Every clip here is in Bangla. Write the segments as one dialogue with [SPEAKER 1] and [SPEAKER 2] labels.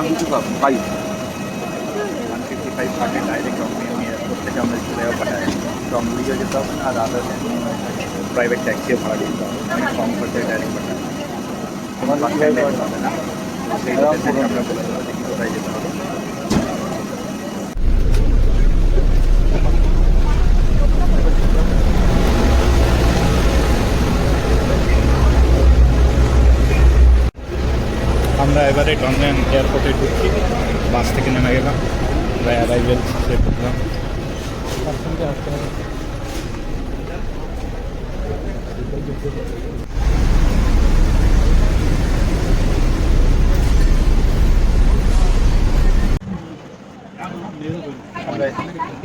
[SPEAKER 1] 155 155 থাকে ডাইরেক্ট আমি এয়ারপোর্ট থেকে আমরা চলে পাঠাই টঙ্গলিও যেতে হবে না আর আদার প্রাইভেট ট্যাক্সিও ভাড়া দিতে হবে অনেক কম খরচে ডাইরেক্ট পাঠাই তোমার বাসায় যেতে হবে না সেই লোকেশনে আমরা বলে দেবো যে কোথায় যেতে হবে। আমরা এবারে টনগান এয়ারপোর্টে ঢুকছি, বাস থেকে নেমে গেলাম, প্রায় অ্যারাইভেল সে করলাম। আমরা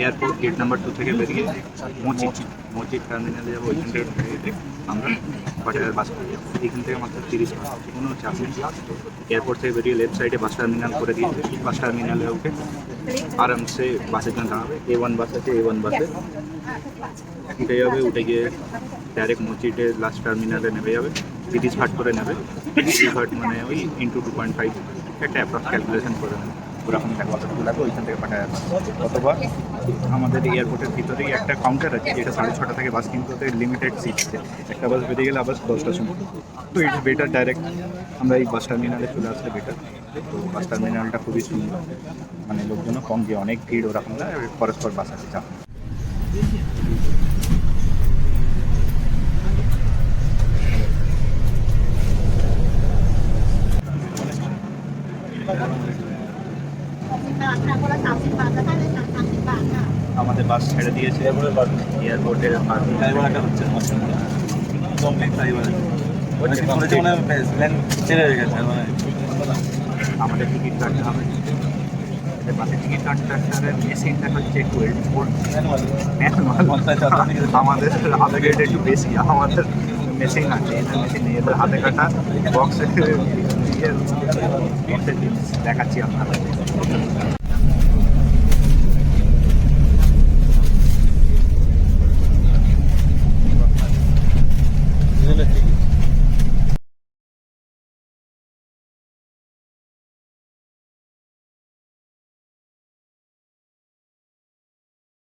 [SPEAKER 1] এয়ারপোর্ট গেট নাম্বার 2 থেকে বেরিয়ে মসজিদ টার্মিনালে যাবো, ওইখান থেকে আমরা পাটায়ার বাস করে যাবো। এখান থেকে মাত্র 30 মিনিট, কোনো চাপ নেই। এয়ারপোর্ট থেকে বেরিয়ে লেফট সাইডে বাস টার্মিনাল করে দিয়েছে, বাস টার্মিনালে উঠে আরামসে বাসের জন্য দাঁড়াবে। A1 বাস আছে, A1 বাসে উঠে যাবে, উঠে গিয়ে ডাইরেক্ট মসজিদের লাস্ট টার্মিনালে নেমে যাবে, 30 ঘাট করে নেবে। 30 ঘাট মানে ওই ইন্টু 2.5 একটা অ্যাপ্রক্স ক্যালকুলেশন করে নেবে, ওরকম একটা কতটুকু লাগবে ওইখান থেকে পাঠায়। অথবা আমাদের এয়ারপোর্টের ভিতরেই একটা কাউন্টার আছে যেটা 6:30 থেকে বাস, কিন্তু ওদের লিমিটেড সিট আছে, একটা বাস বেরিয়ে গেলে আবার 10টার সময়। তো ইটস বেটার ডাইরেক্ট আমরা এই বাস টার্মিনালে চলে আসলে বেটার। তো বাস টার্মিনালটা খুবই সুন্দর, মানে লোকজনও কম, যে অনেক ভিড় ওরকম না, পরস্পর বাস আছে চাপ। আমাদের বাস ছেড়ে দিয়েছে এয়ারপোর্টের আমাদের টিকিট কাটতে হবে। বাসে টিকিট কাটতে মেশিনটা হচ্ছে একটু আমাদের আধা গেট একটু বেশি, আমাদের মেশিন আছে, মেশিন নিয়ে হাতে কাটা বক্সে দেখাচ্ছি আপনারা।